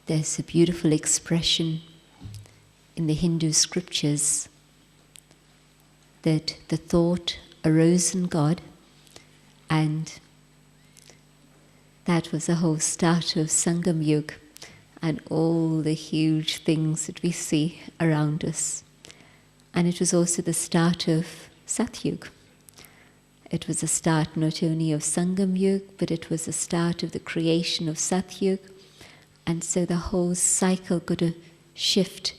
There's a beautiful expression in the Hindu scriptures that the thought arose in God, and that was the whole start of Sangam Yuga and all the huge things that we see around us. And it was also the start of Satyuga. It was the start not only of Sangam Yuga, but it was the start of the creation of Satyuga. And so the whole cycle got to shift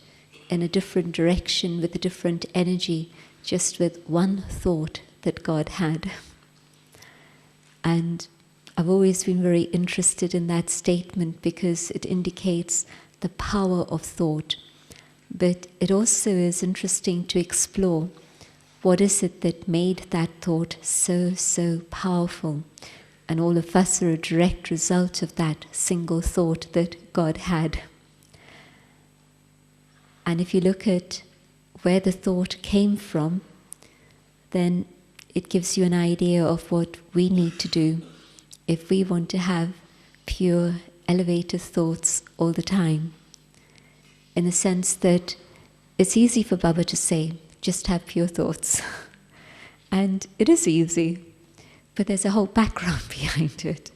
in a different direction with a different energy, just with one thought that God had. And I've always been very interested in that statement because it indicates the power of thought. But it also is interesting to explore what is it that made that thought so powerful. And all of us are a direct result of that single thought that God had. And if you look at where the thought came from, then it gives you an idea of what we need to do if we want to have pure, elevated thoughts all the time. In the sense that it's easy for Baba to say, just have pure thoughts. And it is easy. But there's a whole background behind it.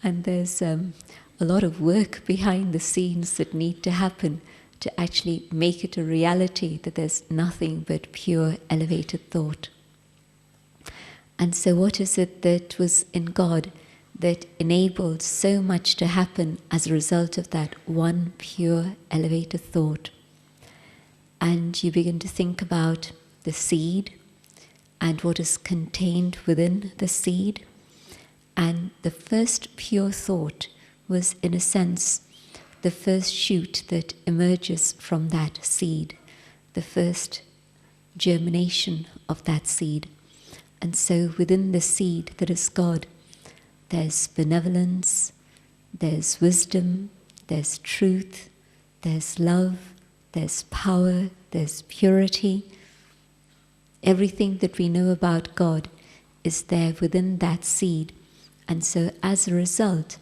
And there's a lot of work behind the scenes that need to happen to actually make it a reality that there's nothing but pure elevated thought. And so what is it that was in God that enabled so much to happen as a result of that one pure elevated thought? And you begin to think about the seed, and what is contained within the seed. And the first pure thought was, in a sense, the first shoot that emerges from that seed, the first germination of that seed. And so within the seed that is God, there's benevolence, there's wisdom, there's truth, there's love, there's power, there's purity. Everything that we know about God is there within that seed. And so as a result,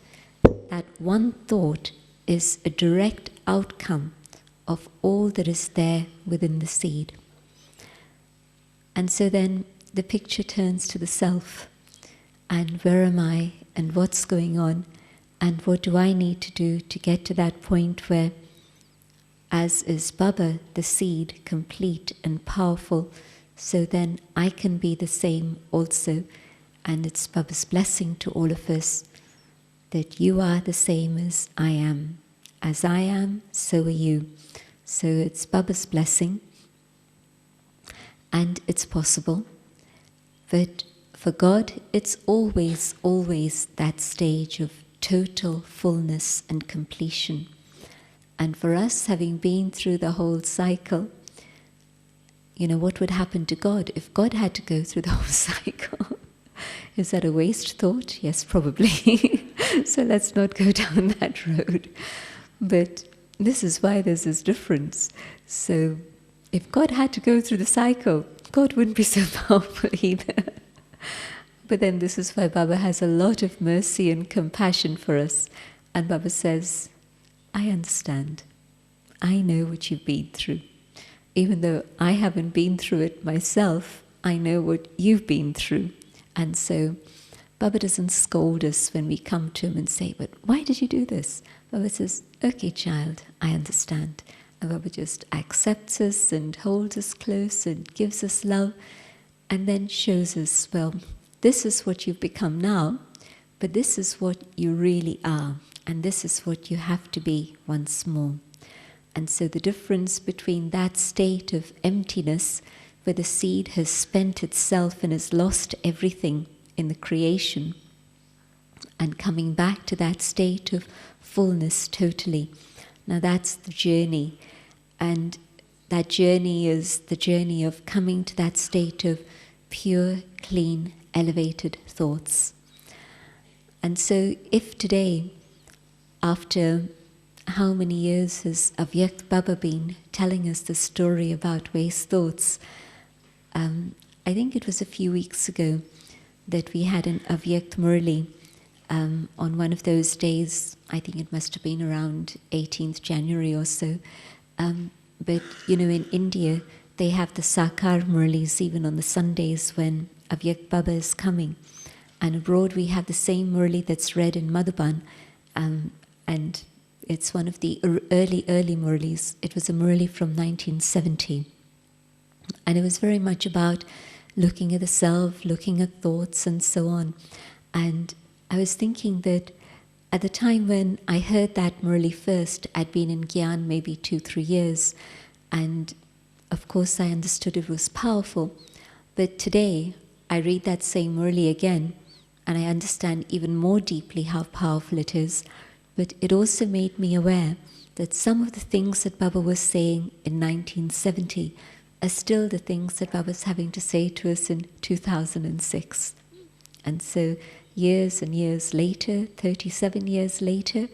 that one thought is a direct outcome of all that is there within the seed. And so then the picture turns to the self. And where am I? And what's going on? And what do I need to do to get to that point where, as is Baba, the seed, complete and powerful, so then I can be the same also. And it's Baba's blessing to all of us that you are the same as I am. As I am, so are you. So it's Baba's blessing. And it's possible. But for God, it's always that stage of total fullness and completion. And for us, having been through the whole cycle, you know, what would happen to God if God had to go through the whole cycle? Is that a waste thought? Yes, probably. So let's not go down that road. But this is why there's this difference. So if God had to go through the cycle, God wouldn't be so powerful either. But then this is why Baba has a lot of mercy and compassion for us. And Baba says, I understand. I know what you've been through. Even though I haven't been through it myself, I know what you've been through. And so Baba doesn't scold us when we come to him and say, but why did you do this? Baba says, okay, child, I understand. And Baba just accepts us and holds us close and gives us love and then shows us, well, this is what you've become now, but this is what you really are. And this is what you have to be once more. And so the difference between that state of emptiness, where the seed has spent itself and has lost everything in the creation, and coming back to that state of fullness totally. Now that's the journey. And that journey is the journey of coming to that state of pure, clean, elevated thoughts. And so if today, after how many years has Avyakt Baba been telling us the story about waste thoughts? I think it was a few weeks ago that we had an Avyakt Murli, on one of those days, I think it must have been around 18th January or so, but in India, they have the Sakar Murlis even on the Sundays when Avyak Baba is coming. And abroad we have the same Murli that's read in Madhuban, and it's one of the early Murlis. It was a Murli from 1970. And it was very much about looking at the self, looking at thoughts and so on. And I was thinking that at the time when I heard that Murli first, I'd been in Gyan maybe 2-3 years, and of course I understood it was powerful. But today I read that same Murli again, and I understand even more deeply how powerful it is. But it also made me aware that some of the things that Baba was saying in 1970 are still the things that Baba's having to say to us in 2006. And so years and years later, 37 years later,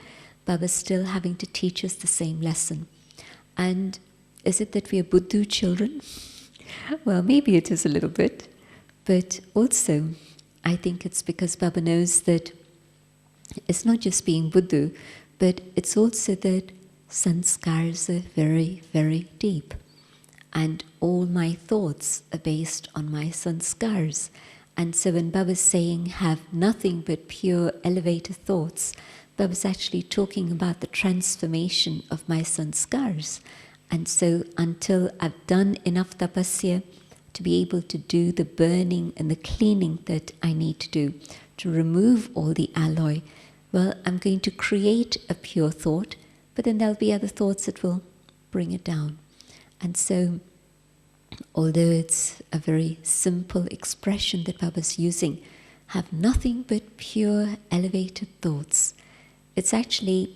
Baba's still having to teach us the same lesson. And is it that we are Buddhu children? Well, maybe it is a little bit, but also I think it's because Baba knows that it's not just being Buddha, but it's also that sanskaras are very, very deep. And all my thoughts are based on my sanskaras. And so when Baba's saying, have nothing but pure elevated thoughts, Baba's actually talking about the transformation of my sanskaras. And so until I've done enough tapasya to be able to do the burning and the cleaning that I need to do, to remove all the alloy, well, I'm going to create a pure thought, but then there'll be other thoughts that will bring it down. And so, although it's a very simple expression that Baba's using, have nothing but pure elevated thoughts, it's actually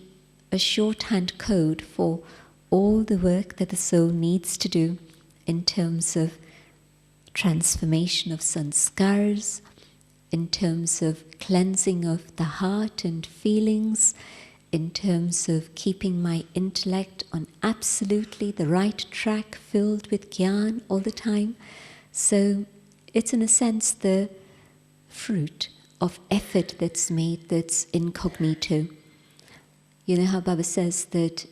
a shorthand code for all the work that the soul needs to do in terms of transformation of sanskaras, in terms of cleansing of the heart and feelings, in terms of keeping my intellect on absolutely the right track, filled with jnana all the time. So it's in a sense the fruit of effort that's made, that's incognito. You know how Baba says that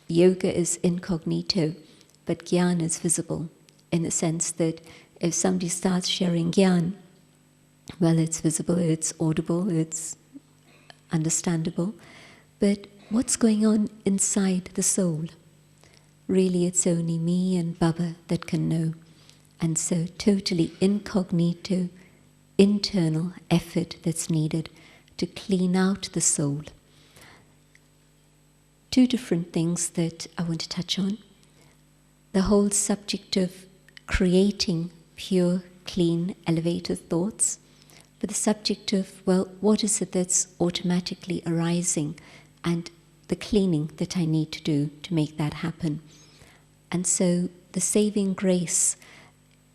yoga is incognito, but jnana is visible, in the sense that if somebody starts sharing jnana, well, it's visible, it's audible, it's understandable. But what's going on inside the soul? Really, it's only me and Baba that can know. And so totally incognito, internal effort that's needed to clean out the soul. Two different things that I want to touch on. The whole subject of creating pure, clean, elevated thoughts. But the subject of, well, what is it that's automatically arising, and the cleaning that I need to do to make that happen. And so the saving grace,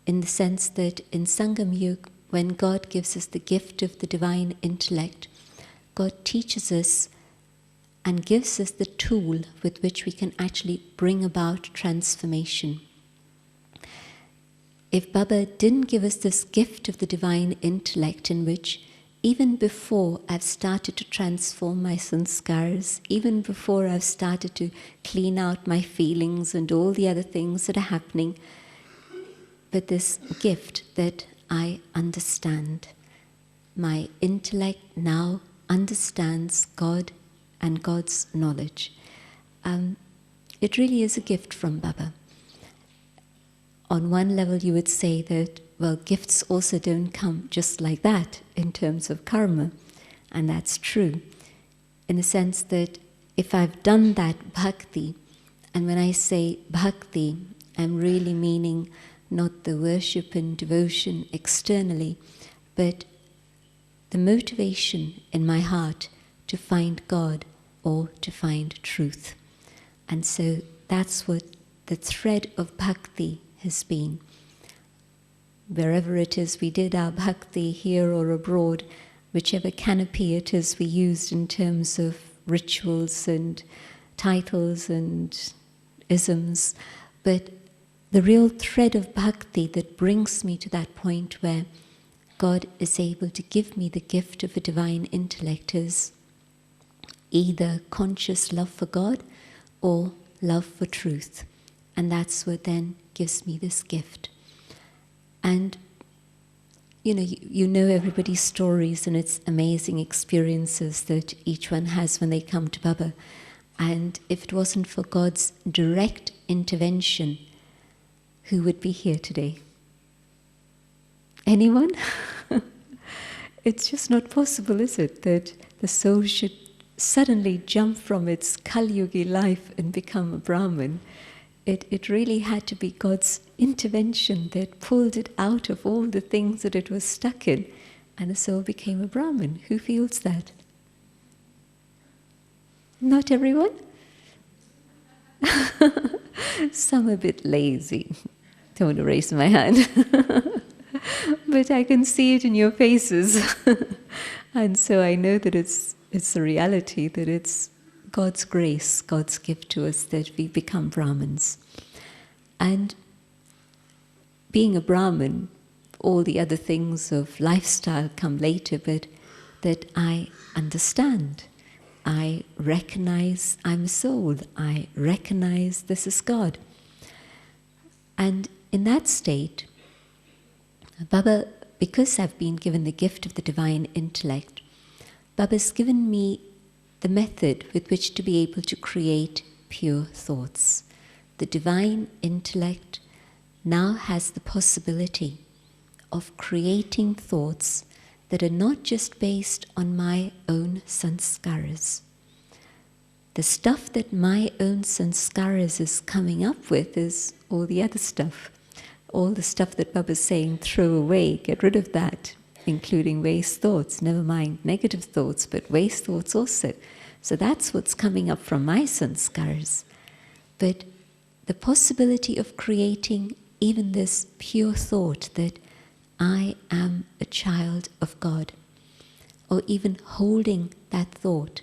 in the sense that in Sangam Yuga, when God gives us the gift of the divine intellect, God teaches us and gives us the tool with which we can actually bring about transformation. If Baba didn't give us this gift of the divine intellect, in which even before I've started to transform my sanskaras, even before I've started to clean out my feelings and all the other things that are happening, but this gift that I understand, my intellect now understands God and God's knowledge. It really is a gift from Baba. On one level, you would say that, well, gifts also don't come just like that in terms of karma. And that's true, in the sense that if I've done that bhakti, and when I say bhakti, I'm really meaning not the worship and devotion externally, but the motivation in my heart to find God or to find truth. And so that's what the thread of bhakti has been. Wherever it is we did our bhakti, here or abroad, whichever canopy it is we used in terms of rituals and titles and isms, but the real thread of bhakti that brings me to that point where God is able to give me the gift of a divine intellect is either conscious love for God or love for truth. And that's what then gives me this gift. And you know everybody's stories and its amazing experiences that each one has when they come to Baba. And if it wasn't for God's direct intervention, who would be here today? Anyone? It's just not possible, is it, that the soul should suddenly jump from its Kali Yugi life and become a Brahmin. It really had to be God's intervention that pulled it out of all the things that it was stuck in, and the soul became a Brahmin. Who feels that? Not everyone? Some a bit lazy. Don't want to raise my hand. But I can see it in your faces. And so I know that it's a reality, that it's God's grace, God's gift to us that we become Brahmins. And being a Brahmin, all the other things of lifestyle come later, but that I understand. I recognize I'm a soul. I recognize this is God. And in that state, Baba, because I've been given the gift of the divine intellect, Baba's given me the method with which to be able to create pure thoughts. The divine intellect now has the possibility of creating thoughts that are not just based on my own sanskaras. The stuff that my own sanskaras is coming up with is all the other stuff. All the stuff that Baba's saying, throw away, get rid of that, including waste thoughts, never mind negative thoughts, but waste thoughts also. So that's what's coming up from my sanskaras. But the possibility of creating even this pure thought that I am a child of God, or even holding that thought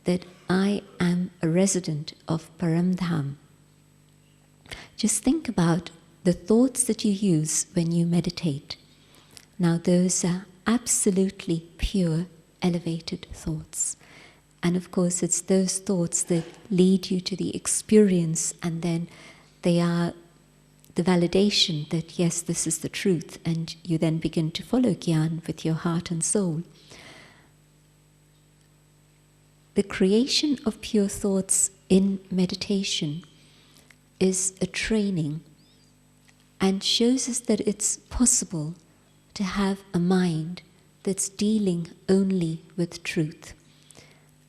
that I am a resident of Paramdham. Just think about the thoughts that you use when you meditate. Now those are absolutely pure, elevated thoughts. And of course it's those thoughts that lead you to the experience, and then they are the validation that yes, this is the truth, and you then begin to follow Gyan with your heart and soul. The creation of pure thoughts in meditation is a training and shows us that it's possible to have a mind that's dealing only with truth.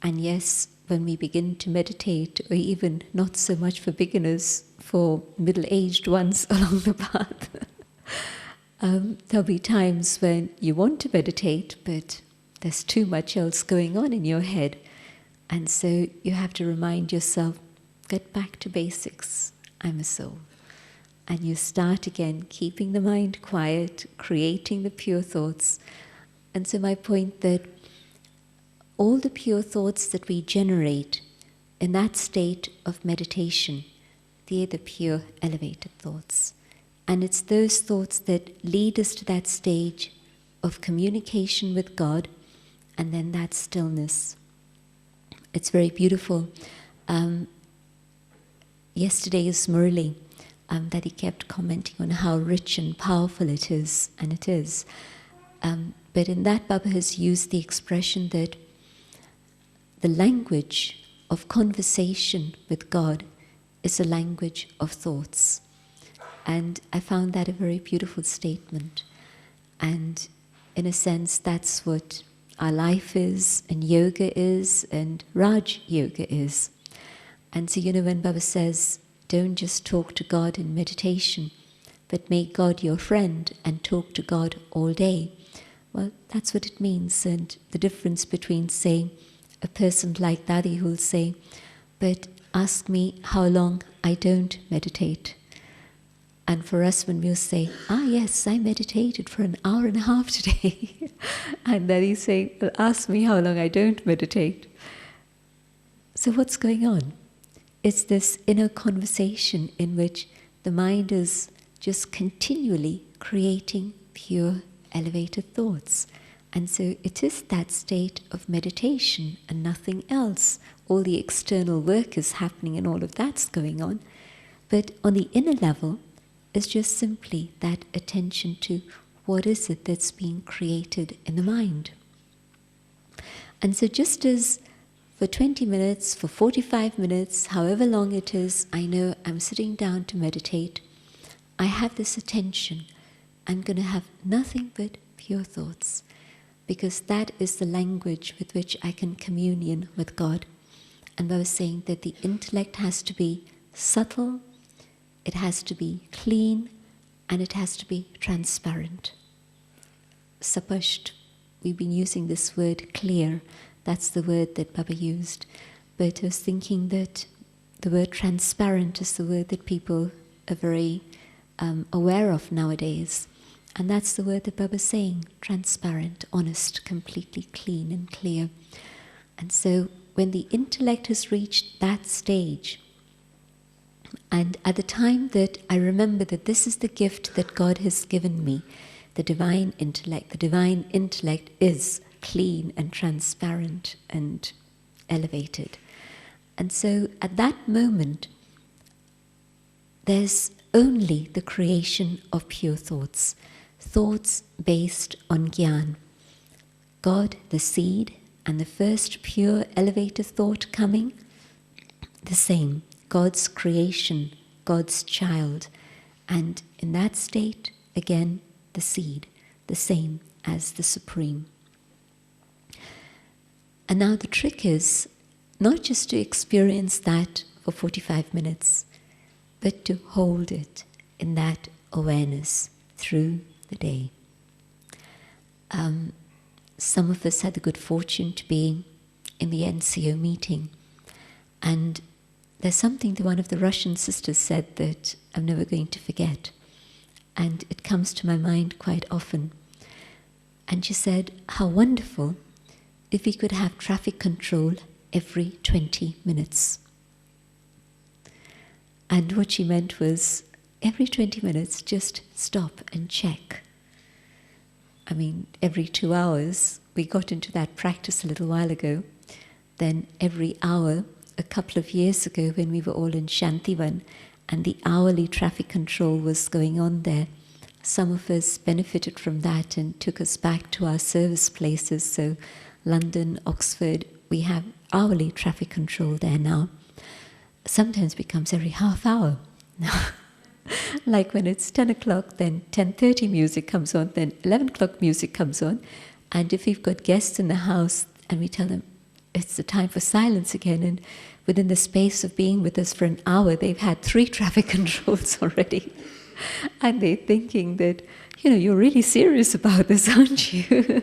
And yes, when we begin to meditate, or even not so much for beginners, for middle-aged ones along the path, there'll be times when you want to meditate, but there's too much else going on in your head. And so you have to remind yourself, get back to basics. I'm a soul. And you start again, keeping the mind quiet, creating the pure thoughts. And so my point that all the pure thoughts that we generate in that state of meditation, they're the pure elevated thoughts. And it's those thoughts that lead us to that stage of communication with God, and then that stillness. It's very beautiful. Yesterday's Murli, that he kept commenting on how rich and powerful it is, and it is. But in that, Baba has used the expression that the language of conversation with God is a language of thoughts. And I found that a very beautiful statement. And in a sense, that's what our life is, and yoga is, and Raj Yoga is. And so, when Baba says, don't just talk to God in meditation, but make God your friend and talk to God all day. Well, that's what it means. And the difference between, say, a person like Dadi who will say, but ask me how long I don't meditate. And for us, when we'll say, yes, I meditated for an hour and a half today. And Dadi saying, well, ask me how long I don't meditate. So what's going on? It's this inner conversation in which the mind is just continually creating pure, elevated thoughts. And so it is that state of meditation and nothing else. All the external work is happening and all of that's going on. But on the inner level, it's just simply that attention to what is it that's being created in the mind. And so just as for 20 minutes, for 45 minutes, however long it is, I know I'm sitting down to meditate, I have this attention. I'm going to have nothing but pure thoughts, because that is the language with which I can communion with God. And I was saying that the intellect has to be subtle, it has to be clean, and it has to be transparent. Sapasht, we've been using this word clear. That's the word that Baba used. But I was thinking that the word transparent is the word that people are very aware of nowadays. And that's the word that Baba's saying, transparent, honest, completely clean and clear. And so when the intellect has reached that stage, and at the time that I remember that this is the gift that God has given me, the divine intellect is clean and transparent and elevated. And so at that moment, there's only the creation of pure thoughts, thoughts based on Gyan. God, the seed, and the first pure elevated thought coming, the same. God's creation, God's child. And in that state, again, the seed, the same as the Supreme. And now the trick is not just to experience that for 45 minutes, but to hold it in that awareness through the day. Some of us had the good fortune to be in the NCO meeting, and there's something that one of the Russian sisters said that I'm never going to forget, and it comes to my mind quite often. And she said, how wonderful if we could have traffic control every 20 minutes. And what she meant was, every 20 minutes, just stop and check. I mean, every 2 hours, we got into that practice a little while ago. Then every hour, a couple of years ago when we were all in Shantivan and the hourly traffic control was going on there, some of us benefited from that and took us back to our service places. So London, Oxford, we have hourly traffic control there now. Sometimes it becomes every half hour. Like when it's 10 o'clock, then 10:30 music comes on, then 11 o'clock music comes on. And if we've got guests in the house and we tell them it's the time for silence again, and within the space of being with us for an hour, they've had 3 traffic controls already. And they're thinking that, you're really serious about this, aren't you?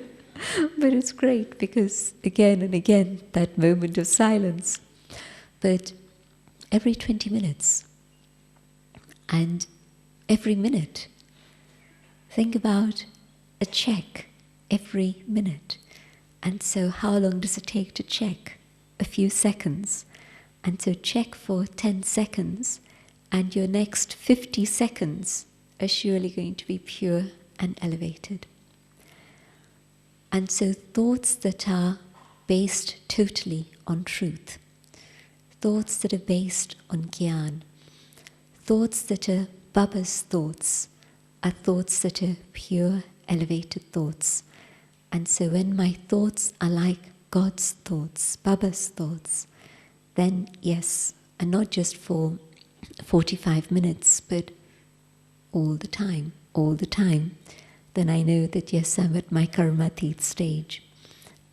But it's great because again and again, that moment of silence. But every 20 minutes, and every minute, think about a check every minute. And so how long does it take to check? A few seconds. And so check for 10 seconds, and your next 50 seconds are surely going to be pure and elevated. And so thoughts that are based totally on truth, thoughts that are based on Gyan, thoughts that are Baba's thoughts, are thoughts that are pure, elevated thoughts. And so when my thoughts are like God's thoughts, Baba's thoughts, then yes, and not just for 45 minutes, but all the time, then I know that yes, I'm at my karmatit stage.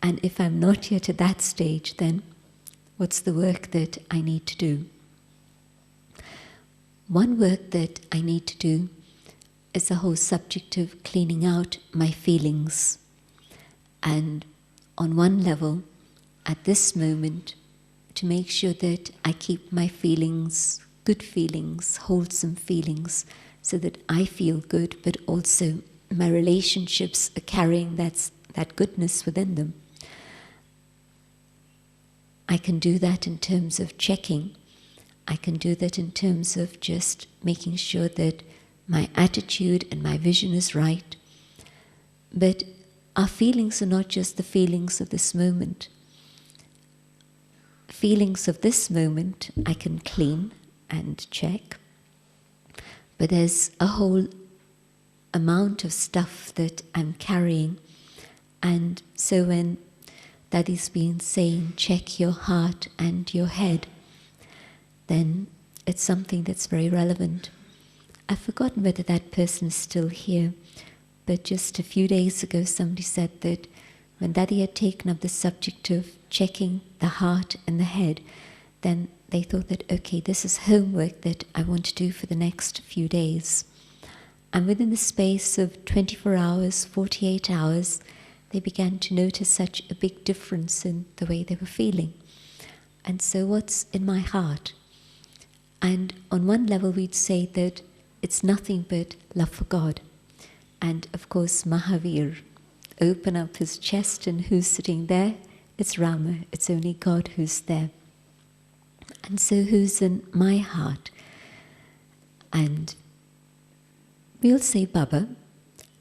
And if I'm not yet at that stage, then what's the work that I need to do? One work that I need to do is the whole subject of cleaning out my feelings. And on one level, at this moment, to make sure that I keep my feelings, good feelings, wholesome feelings, so that I feel good, but also my relationships are carrying that goodness within them. I can do that in terms of checking. I can do that in terms of just making sure that my attitude and my vision is right. But our feelings are not just the feelings of this moment. Feelings of this moment I can clean and check, but there's a whole amount of stuff that I'm carrying. And so when Daddy's been saying check your heart and your head, then it's something that's very relevant. I've forgotten whether that person is still here, but just a few days ago somebody said that when Daddy had taken up the subject of checking the heart and the head, then they thought that, okay, this is homework that I want to do for the next few days. And within the space of 24 hours, 48 hours, they began to notice such a big difference in the way they were feeling. And so what's in my heart? And on one level we'd say that it's nothing but love for God. And of course Mahavir, open up his chest and who's sitting there? It's Rama, it's only God who's there. And so who's in my heart? And we'll say Baba,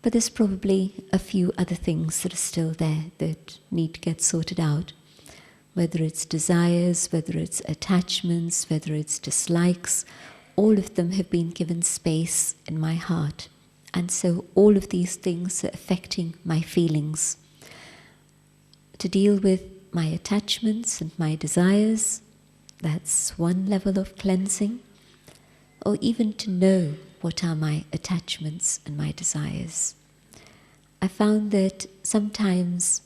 but there's probably a few other things that are still there that need to get sorted out. Whether it's desires, whether it's attachments, whether it's dislikes, all of them have been given space in my heart. And so all of these things are affecting my feelings. To deal with my attachments and my desires, that's one level of cleansing. Or even to know what are my attachments and my desires. I found that sometimes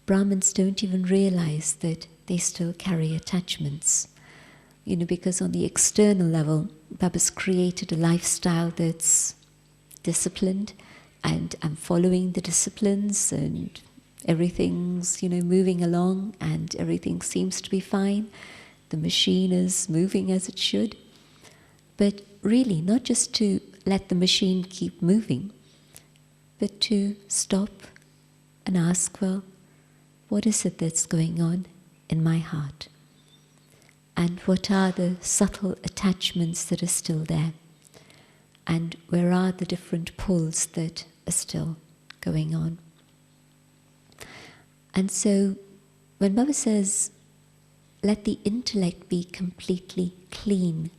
Brahmins don't even realize that they still carry attachments. Because on the external level, Baba's created a lifestyle that's disciplined, and I'm following the disciplines, and everything's, moving along, and everything seems to be fine. The machine is moving as it should. But really, not just to let the machine keep moving, but to stop and ask, well, what is it that's going on in my heart? And what are the subtle attachments that are still there? And where are the different pulls that are still going on? And so, when Baba says, let the intellect be completely clean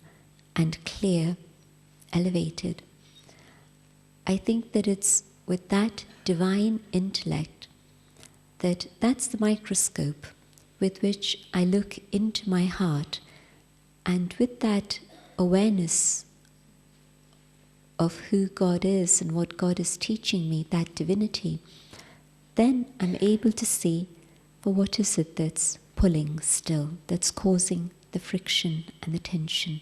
and clear, elevated, I think that it's with that divine intellect that's the microscope with which I look into my heart, and with that awareness of who God is and what God is teaching me, that divinity, then I'm able to see, well, what is it that's pulling still, that's causing the friction and the tension.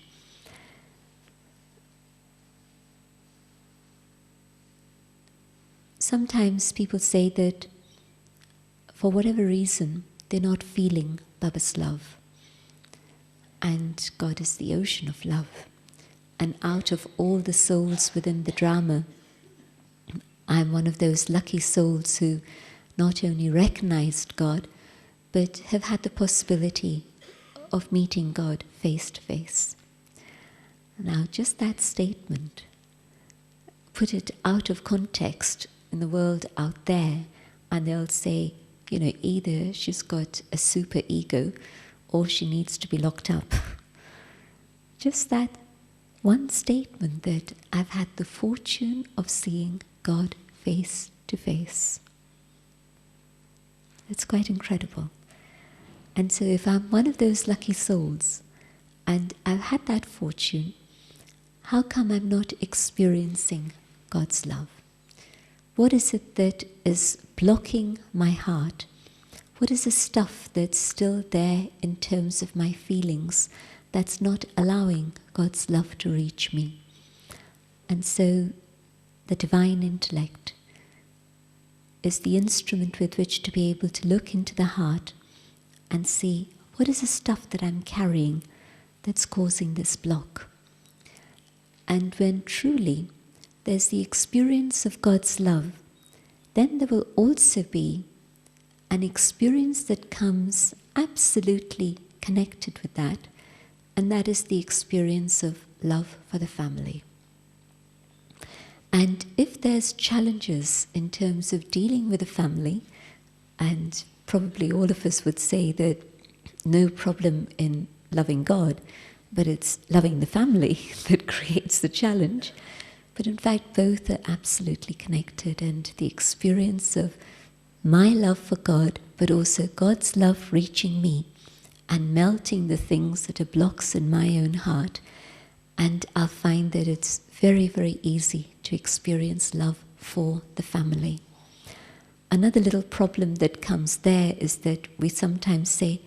Sometimes people say that for whatever reason, they're not feeling Baba's love. And God is the ocean of love. And out of all the souls within the drama, I'm one of those lucky souls who not only recognized God, but have had the possibility of meeting God face to face. Now, just that statement, put it out of context in the world out there, and they'll say, either she's got a super ego or she needs to be locked up. Just that one statement that I've had the fortune of seeing God face to face. It's quite incredible. And so if I'm one of those lucky souls and I've had that fortune, how come I'm not experiencing God's love? What is it that is blocking my heart? What is the stuff that's still there in terms of my feelings that's not allowing God's love to reach me? And so the divine intellect is the instrument with which to be able to look into the heart and see, what is the stuff that I'm carrying that's causing this block? And when truly there's the experience of God's love, then there will also be an experience that comes absolutely connected with that, and that is the experience of love for the family. And if there's challenges in terms of dealing with a family, and probably all of us would say that no problem in loving God, but it's loving the family that creates the challenge. But in fact, both are absolutely connected, and the experience of my love for God, but also God's love reaching me and melting the things that are blocks in my own heart. And I'll find that it's very, very easy to experience love for the family. Another little problem that comes there is that we sometimes say,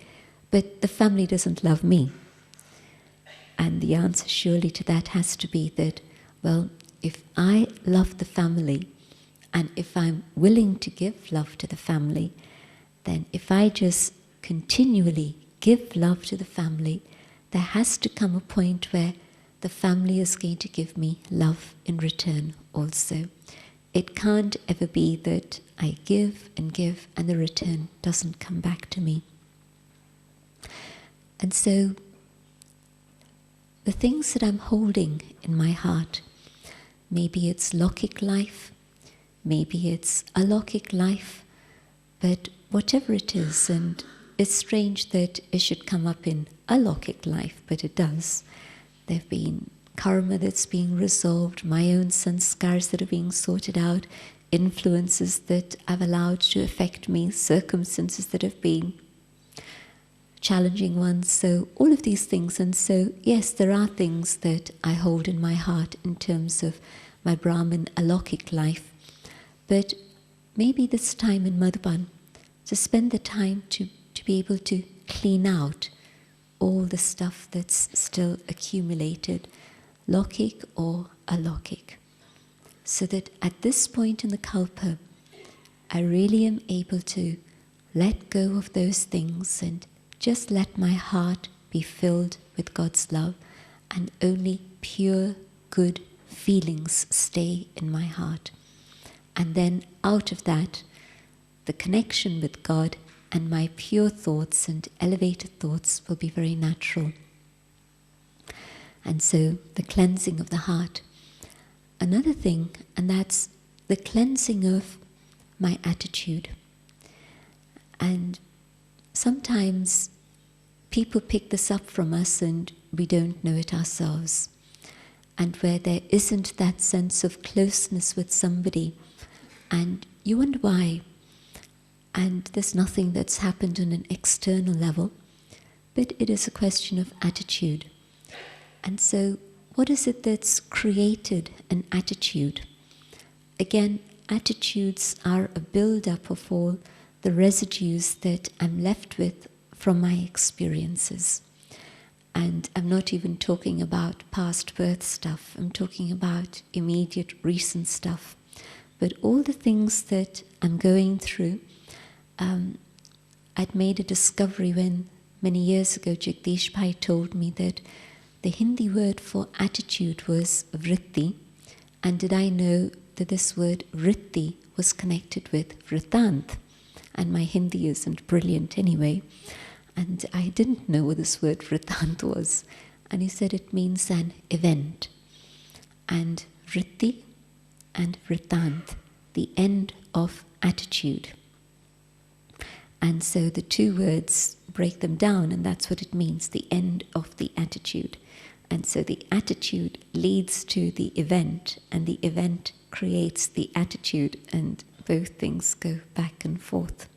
but the family doesn't love me. And the answer surely to that has to be that, well, if I love the family, and if I'm willing to give love to the family, then if I just continually give love to the family, there has to come a point where the family is going to give me love in return also. It can't ever be that I give and the return doesn't come back to me. And so the things that I'm holding in my heart, maybe it's Lokik life, maybe it's alokik life, but whatever it is, and it's strange that it should come up in alokik life, but it does. There have been karma that's being resolved, my own sanskaras that are being sorted out, influences that I've allowed to affect me, circumstances that have been challenging ones, so all of these things. And so, yes, there are things that I hold in my heart in terms of my Brahmin alokik life, but maybe this time in Madhuban, to spend the time to be able to clean out all the stuff that's still accumulated, lokik or alokik, so that at this point in the kalpa, I really am able to let go of those things and just let my heart be filled with God's love, and only pure, good feelings stay in my heart. And then out of that, the connection with God and my pure thoughts and elevated thoughts will be very natural. And so the cleansing of the heart. Another thing, and that's the cleansing of my attitude. And sometimes people pick this up from us and we don't know it ourselves. And where there isn't that sense of closeness with somebody, and you wonder why, and there's nothing that's happened on an external level, but it is a question of attitude. And so, what is it that's created an attitude? Again, attitudes are a build-up of all the residues that I'm left with from my experiences. And I'm not even talking about past birth stuff, I'm talking about immediate recent stuff. But all the things that I'm going through, I'd made a discovery when many years ago Jagdish Bhai told me that the Hindi word for attitude was vritti, and did I know that this word vritti was connected with vritant? And my Hindi isn't brilliant anyway, and I didn't know what this word vritant was. And he said it means an event. And vritti and vritant, the end of attitude. And so the two words break them down, and that's what it means, the end of the attitude. And so the attitude leads to the event, and the event creates the attitude, and both things go back and forth.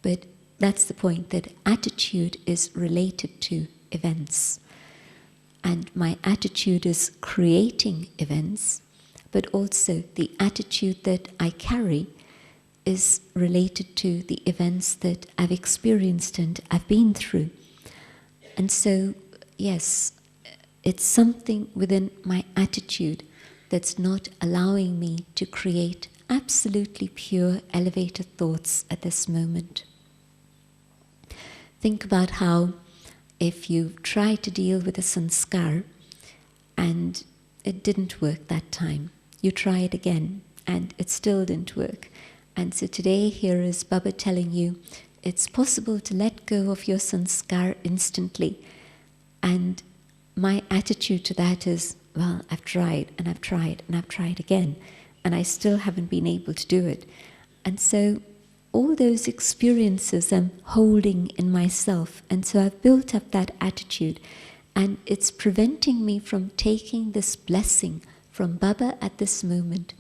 But that's the point, that attitude is related to events. And my attitude is creating events, but also the attitude that I carry is related to the events that I've experienced and I've been through. And so, yes, it's something within my attitude that's not allowing me to create absolutely pure, elevated thoughts at this moment. Think about how if you try to deal with a sanskar and it didn't work that time, you try it again and it still didn't work. And so today here is Baba telling you it's possible to let go of your sanskar instantly. And my attitude to that is, well, I've tried and I've tried and I've tried again, and I still haven't been able to do it. And so all those experiences I'm holding in myself, and so I've built up that attitude, and it's preventing me from taking this blessing from Baba at this moment.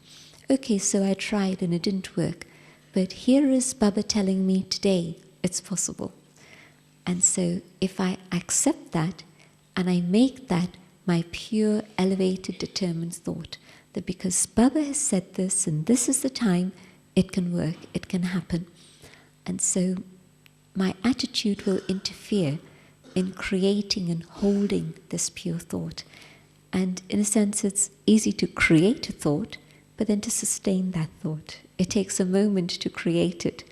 Okay, so I tried and it didn't work, but here is Baba telling me today it's possible. And so if I accept that and I make that my pure, elevated, determined thought, that because Baba has said this and this is the time, it can work, it can happen. And so my attitude will interfere in creating and holding this pure thought. And in a sense, it's easy to create a thought, but then to sustain that thought. It takes a moment to create it,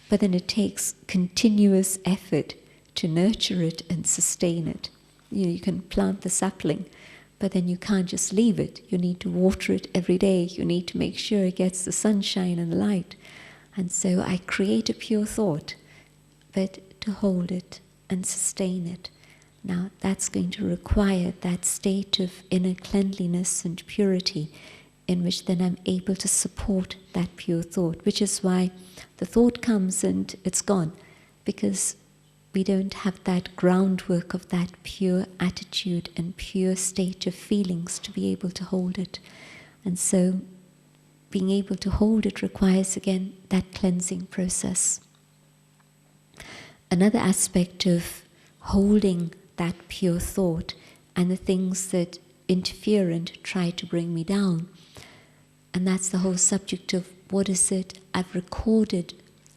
but then it takes continuous effort to nurture it and sustain it. You can plant the sapling, but then you can't just leave it. You need to water it every day. You need to make sure it gets the sunshine and the light. And so I create a pure thought, but to hold it and sustain it. Now that's going to require that state of inner cleanliness and purity in which then I'm able to support that pure thought, which is why the thought comes and it's gone, because we don't have that groundwork of that pure attitude and pure state of feelings to be able to hold it. And so being able to hold it requires, again, that cleansing process. Another aspect of holding that pure thought and the things that interfere and try to bring me down, and that's the whole subject of what is it I've recorded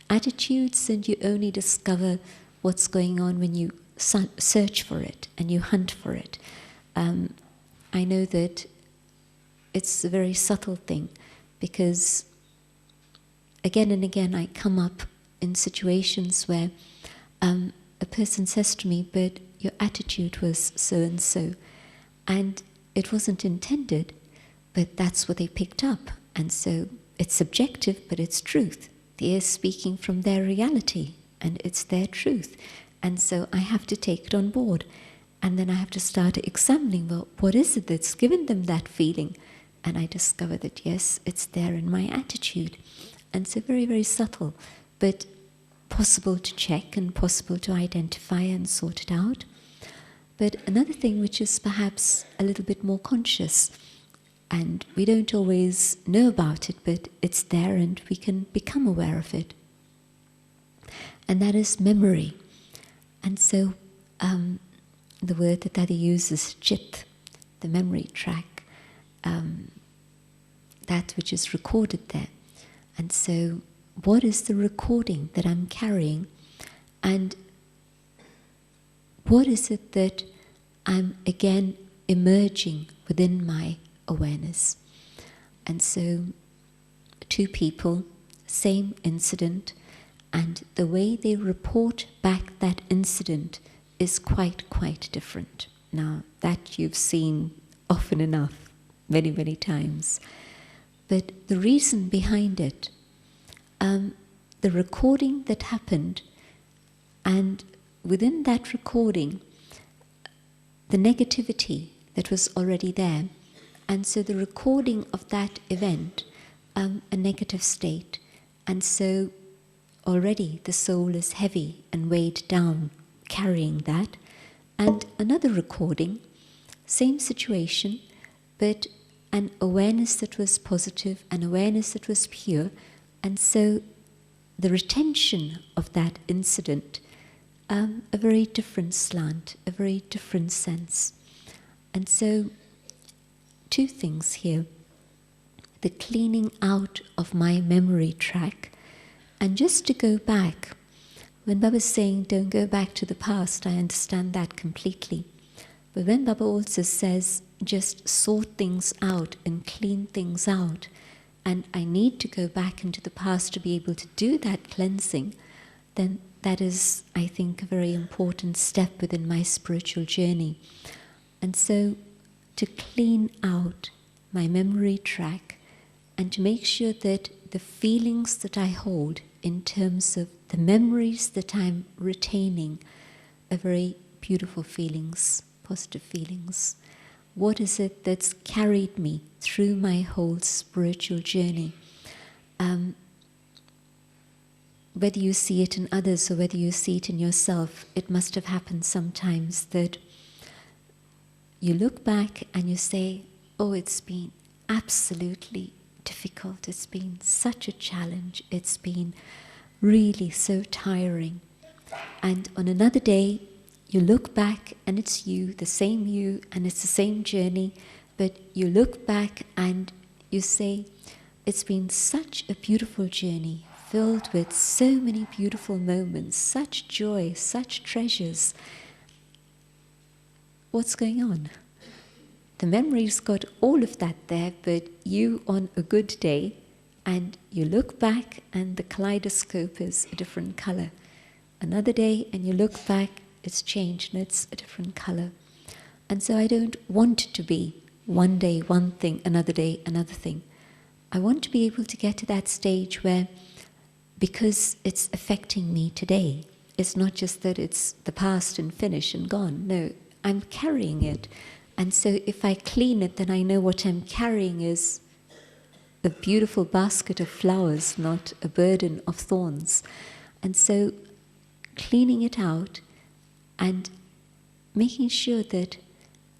attitudes, and you only discover what's going on when you search for it and you hunt for it. I know that it's a very subtle thing, because again and again I come up in situations where a person says to me, but your attitude was so and so, and it wasn't intended, but that's what they picked up. And so it's subjective, but it's truth. They're speaking from their reality, and it's their truth. And so I have to take it on board. And then I have to start examining, well, what is it that's given them that feeling? And I discover that, yes, it's there in my attitude. And so very, very subtle, but possible to check and possible to identify and sort it out. But another thing which is perhaps a little bit more conscious, and we don't always know about it, but it's there and we can become aware of it. And that is memory. And so the word that Daddy uses, chit, the memory track, that which is recorded there. And so what is the recording that I'm carrying? And what is it that I'm again emerging within my awareness? And so two people, same incident, and the way they report back that incident is quite different. Now, that you've seen often enough, many, many times. But the reason behind it, the recording that happened, and within that recording, the negativity that was already there, and so the recording of that event, a negative state, and so already the soul is heavy and weighed down, carrying that, and another recording, same situation, but an awareness that was positive, an awareness that was pure, and so the retention of that incident, a very different slant, a very different sense. And so two things here: the cleaning out of my memory track, and just to go back. When Baba's saying don't go back to the past, I understand that completely. But when Baba also says just sort things out and clean things out, and I need to go back into the past to be able to do that cleansing, then that is, I think, a very important step within my spiritual journey. And so to clean out my memory track and to make sure that the feelings that I hold in terms of the memories that I'm retaining are very beautiful feelings, positive feelings. what is it that's carried me through my whole spiritual journey. Whether you see it in others or whether you see it in yourself, it must have happened sometimes that you look back and you say, oh, it's been absolutely difficult. It's been such a challenge. It's been really so tiring. And on another day, you look back and it's you, and it's the same journey, but you look back and you say, it's been such a beautiful journey, filled with so many beautiful moments, such joy, such treasures. What's going on? The memory's got all of that there, but you on a good day, and you look back and the kaleidoscope is a different color. Another day and you look back, it's changed and it's a different color. And so I don't want it to be one day one thing, another day another thing. I want to be able to get to that stage where, because it's affecting me today, it's not just that it's the past and finished and gone. No, I'm carrying it. And so if I clean it, then I know what I'm carrying is a beautiful basket of flowers, not a burden of thorns. And so cleaning it out and making sure that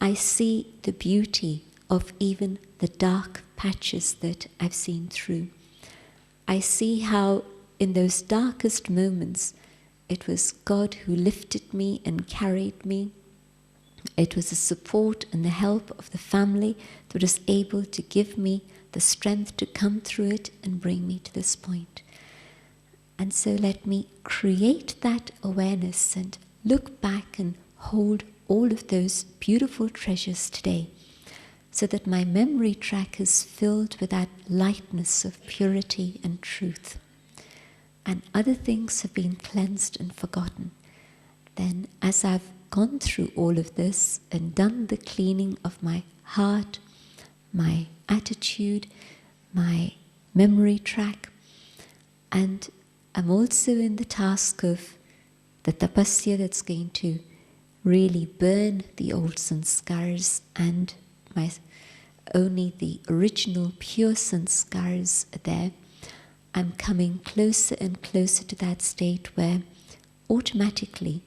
I see the beauty of even the dark patches that I've seen through. I see how in those darkest moments it was God who lifted me and carried me. It was the support and the help of the family that was able to give me the strength to come through it and bring me to this point. And so let me create that awareness and look back and hold all of those beautiful treasures today, so that my memory track is filled with that lightness of purity and truth. And other things have been cleansed and forgotten. Then as I've gone through all of this and done the cleaning of my heart, my attitude, my memory track, and I'm also in the task of the tapasya that's going to really burn the old sanskaras, and only the original pure sanskaras are there. I'm coming closer and closer to that state where automatically,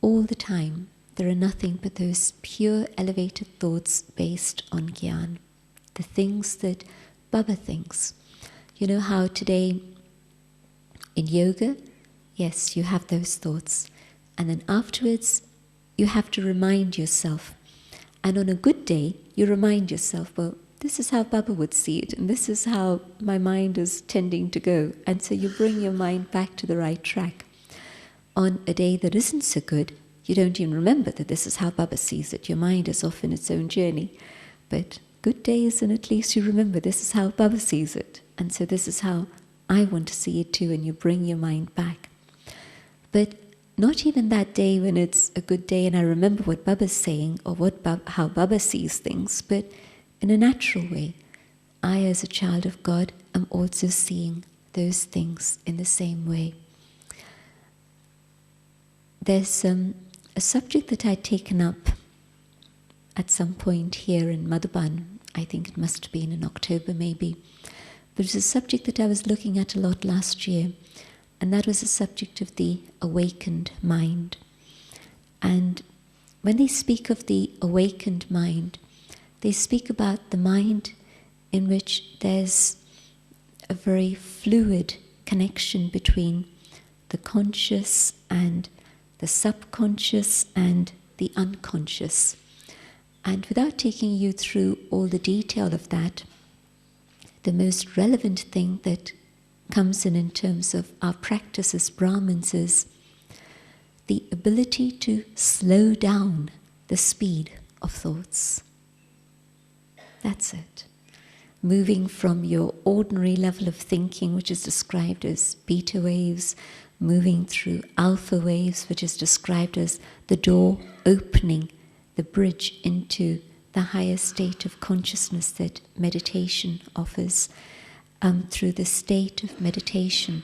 all the time, there are nothing but those pure elevated thoughts based on Gyan, the things that Baba thinks. You know how today in yoga, yes, you have those thoughts, and then afterwards you have to remind yourself. And on a good day, you remind yourself, well, this is how Baba would see it, and this is how my mind is tending to go. And so you bring your mind back to the right track. On a day that isn't so good, you don't even remember that this is how Baba sees it. Your mind is off in its own journey. But good days, and at least you remember this is how Baba sees it. And so this is how I want to see it too, and you bring your mind back. But not even that day when it's a good day and I remember what Baba's saying or how Baba sees things, but in a natural way. I, as a child of God, am also seeing those things in the same way. There's a subject that I'd taken up at some point here in Madhuban. I think it must have been in October maybe. But it's a subject that I was looking at a lot last year, and that was the subject of the awakened mind. And when they speak of the awakened mind, they speak about the mind in which there's a very fluid connection between the conscious and the subconscious and the unconscious. And without taking you through all the detail of that, the most relevant thing that comes in terms of our practice as Brahmins is the ability to slow down the speed of thoughts. That's it. Moving from your ordinary level of thinking, which is described as beta waves, moving through alpha waves, which is described as the door opening, the bridge into the higher state of consciousness that meditation offers, through the state of meditation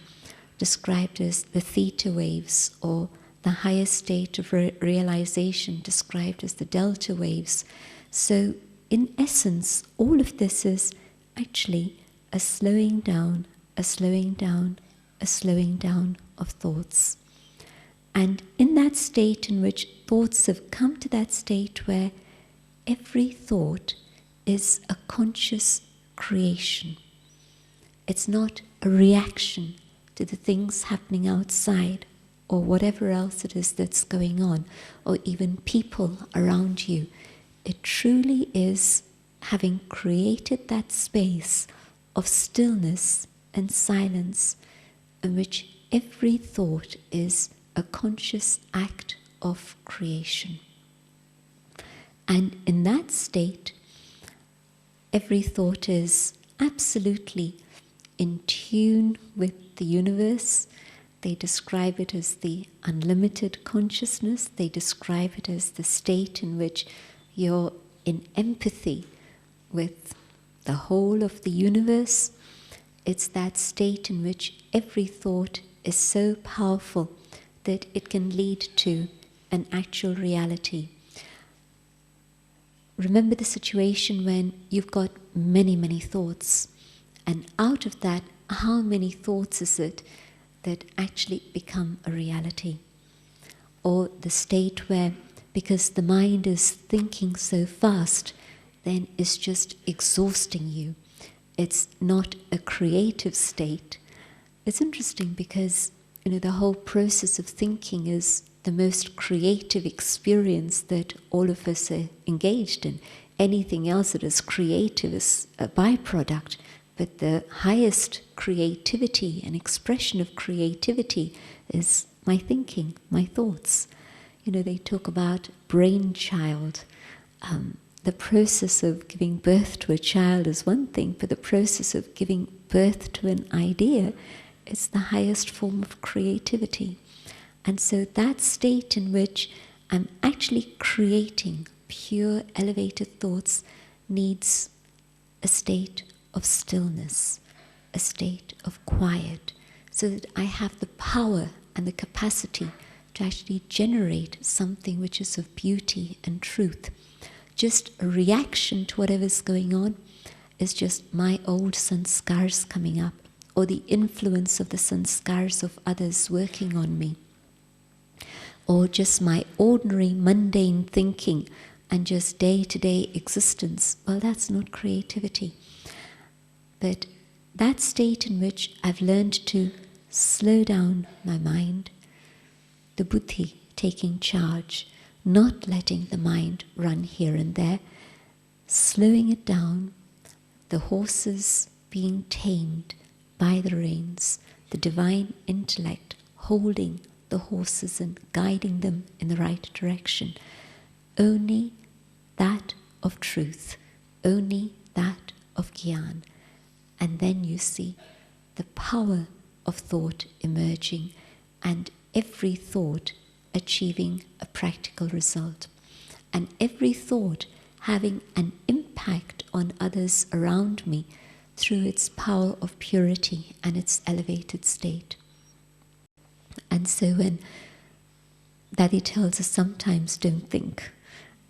described as the theta waves or the the highest state of realization described as the delta waves. So in essence, all of this is actually a slowing down, a slowing down, a slowing down of thoughts. And in that state in which thoughts have come to that state where every thought is a conscious creation. It's not a reaction to the things happening outside or whatever else it is that's going on, or even people around you. It truly is having created that space of stillness and silence in which every thought is a conscious act of creation. And in that state, every thought is absolutely in tune with the universe. They describe it as the unlimited consciousness. They describe it as the state in which you're in empathy with the whole of the universe. It's that state in which every thought is so powerful that it can lead to an actual reality. Remember the situation when you've got many, many thoughts, and out of that, how many thoughts is it that actually become a reality? Or the state where, because the mind is thinking so fast, then it's just exhausting you. It's not a creative state. It's interesting because, the whole process of thinking is the most creative experience that all of us are engaged in. Anything else that is creative is a byproduct, but the highest creativity and expression of creativity is my thinking, my thoughts. They talk about brainchild. The process of giving birth to a child is one thing, but the process of giving birth to an idea is the highest form of creativity. And so that state in which I'm actually creating pure elevated thoughts needs a state of stillness, a state of quiet, so that I have the power and the capacity to actually generate something which is of beauty and truth. Just a reaction to whatever's going on is just my old sanskaras coming up, or the influence of the sanskaras of others working on me, or just my ordinary mundane thinking and just day-to-day existence. Well, that's not creativity. But that state in which I've learned to slow down my mind, the buddhi taking charge, not letting the mind run here and there, slowing it down, the horses being tamed by the reins, the divine intellect holding the horses and guiding them in the right direction. Only that of truth, only that of Gyan. And then you see the power of thought emerging, and every thought achieving a practical result, and every thought having an impact on others around me through its power of purity and its elevated state. And so when Daddy tells us sometimes don't think,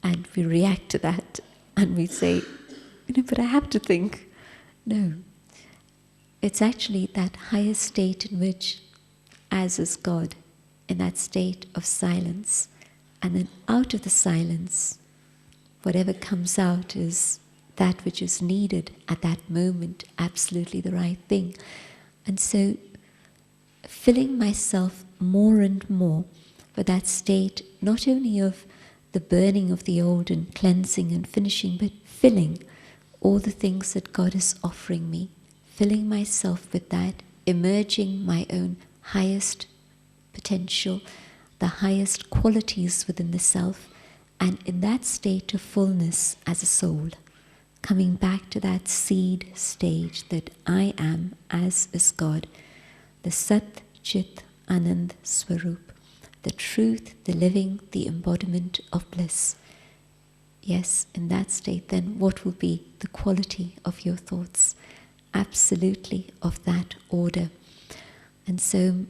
and we react to that and we say, but I have to think. No. It's actually that higher state in which, as is God, in that state of silence, and then out of the silence, whatever comes out is that which is needed at that moment, absolutely the right thing. And so filling myself more and more with that state, not only of the burning of the old and cleansing and finishing, but filling all the things that God is offering me, filling myself with that, emerging my own highest potential, the highest qualities within the self, and in that state of fullness as a soul, coming back to that seed stage that I am as is God, the Sat Chit Anand Swarup, the truth, the living, the embodiment of bliss. Yes, in that state, then what will be the quality of your thoughts? Absolutely of that order. And so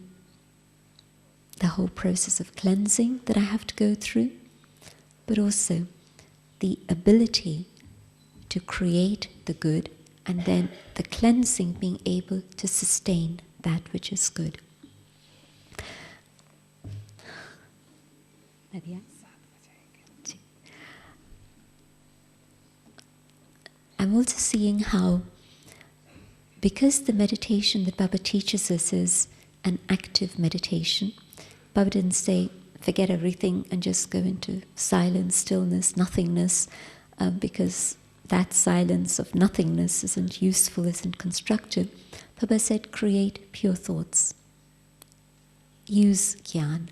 the whole process of cleansing that I have to go through, but also the ability to create the good, and then the cleansing being able to sustain that which is good. I'm also seeing how, because the meditation that Baba teaches us is an active meditation, Baba didn't say, forget everything and just go into silence, stillness, nothingness, because that silence of nothingness isn't useful, isn't constructive. Baba said, create pure thoughts. Use jnana,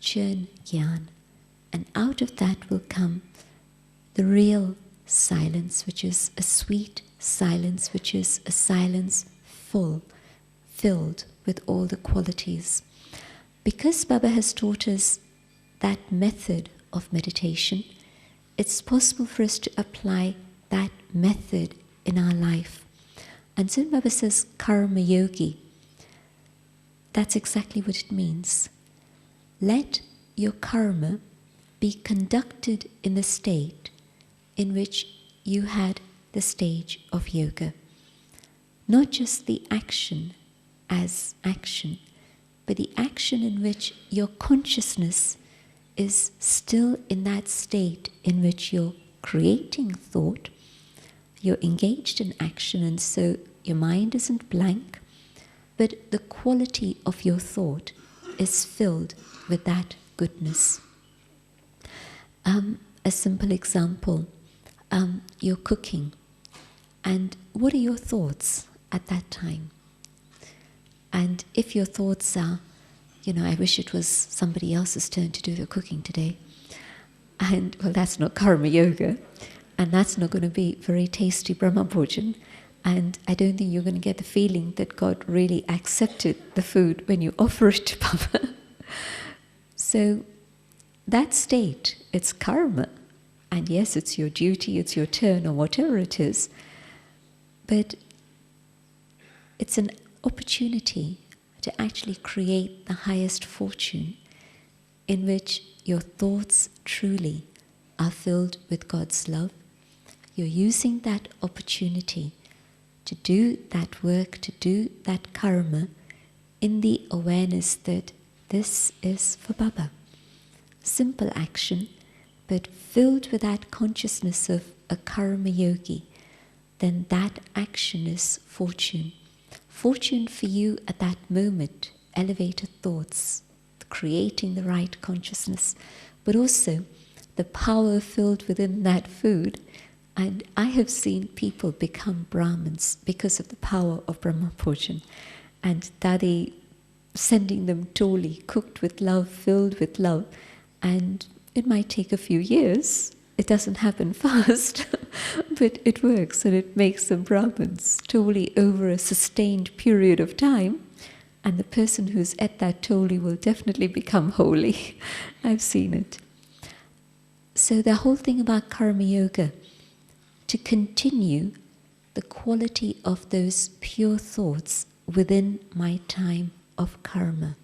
churn jnana, and out of that will come the real silence, which is a sweet silence, which is a silence filled with all the qualities. Because Baba has taught us that method of meditation, it's possible for us to apply that method in our life. And so when Baba says karma yogi, that's exactly what it means. Let your karma be conducted in the state in which you had the stage of yoga. Not just the action as action, but the action in which your consciousness is still in that state in which you're creating thought, you're engaged in action, and so your mind isn't blank, but the quality of your thought is filled with that goodness. A simple example, you're cooking, and what are your thoughts at that time? And if your thoughts are, I wish it was somebody else's turn to do the cooking today, and well, that's not karma yoga, and that's not going to be very tasty Brahma Bhojan, and I don't think you're going to get the feeling that God really accepted the food when you offer it to Baba. So that state, it's karma, and yes, it's your duty, it's your turn, or whatever it is, but it's an opportunity to actually create the highest fortune in which your thoughts truly are filled with God's love. You're using that opportunity to do that work, to do that karma, in the awareness that this is for Baba. Simple action, but filled with that consciousness of a karma yogi, then that action is fortune. Fortune for you at that moment, elevated thoughts, creating the right consciousness, but also the power filled within that food. And I have seen people become Brahmins because of the power of Brahma Bhojan, and Daddy sending them toli, cooked with love, filled with love. And it might take a few years, it doesn't happen fast, but it works and it makes them Brahmins, toli over a sustained period of time. And the person who's at that toli will definitely become holy. I've seen it. So the whole thing about karma yoga, to continue the quality of those pure thoughts within my time of karma.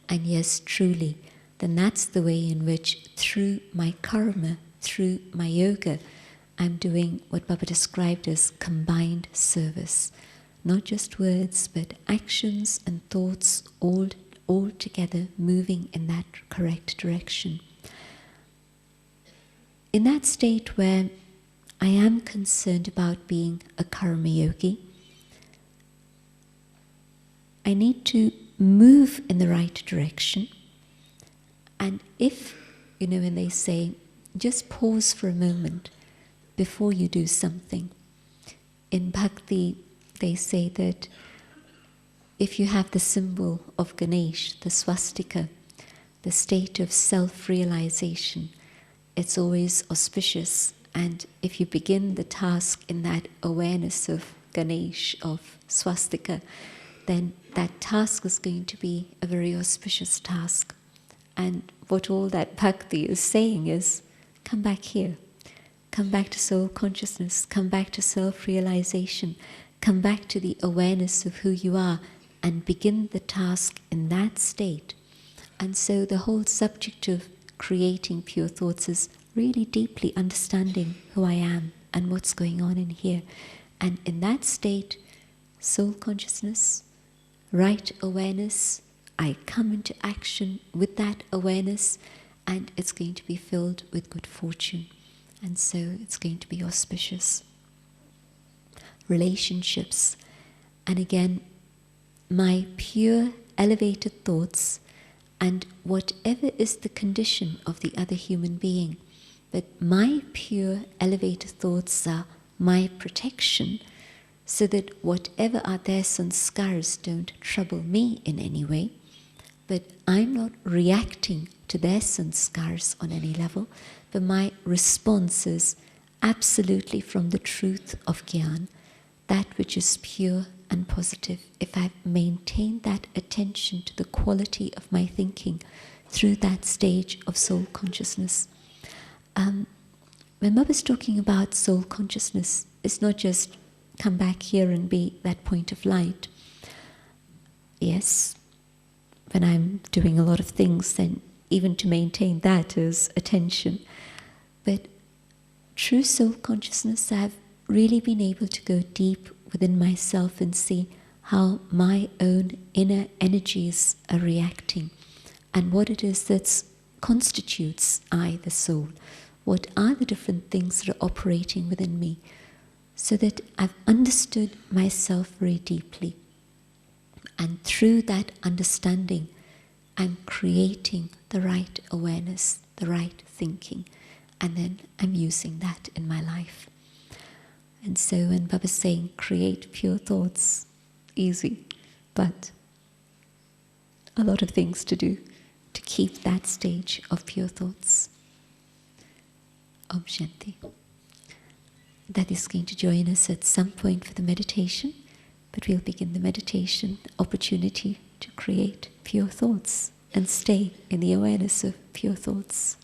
And yes, truly, then that's the way in which through my karma, through my yoga, I'm doing what Baba described as combined service. Not just words, but actions and thoughts all together moving in that correct direction. In that state where I am concerned about being a karma yogi, I need to move in the right direction. And if, when they say, just pause for a moment before you do something. In Bhakti, they say that if you have the symbol of Ganesh, the swastika, the state of self-realization, it's always auspicious. And if you begin the task in that awareness of Ganesh, of swastika, then that task is going to be a very auspicious task. And what all that bhakti is saying is, come back here. Come back to soul consciousness. Come back to self-realization. Come back to the awareness of who you are and begin the task in that state. And so the whole subject of creating pure thoughts is really deeply understanding who I am and what's going on in here. And in that state, soul consciousness, right awareness, I come into action with that awareness, and it's going to be filled with good fortune. And so it's going to be auspicious. Relationships. And again, my pure, elevated thoughts, and whatever is the condition of the other human being, but my pure, elevated thoughts are my protection, so that whatever are their sanskaras don't trouble me in any way, but I'm not reacting to their sanskaras on any level, but my response is absolutely from the truth of Gyan, that which is pure and positive. If I've maintained that attention to the quality of my thinking through that stage of soul consciousness. When Baba's talking about soul consciousness, it's not just come back here and be that point of light. Yes, when I'm doing a lot of things, then even to maintain that is attention. But true soul consciousness, I've really been able to go deep within myself and see how my own inner energies are reacting and what it is that constitutes I, the soul. What are the different things that are operating within me, so that I've understood myself very deeply. And through that understanding, I'm creating the right awareness, the right thinking, and then I'm using that in my life. And so when Baba's saying, create pure thoughts, easy, but a lot of things to do to keep that stage of pure thoughts. Om Shanti. That is going to join us at some point for the meditation, but we'll begin the meditation opportunity to create pure thoughts and stay in the awareness of pure thoughts.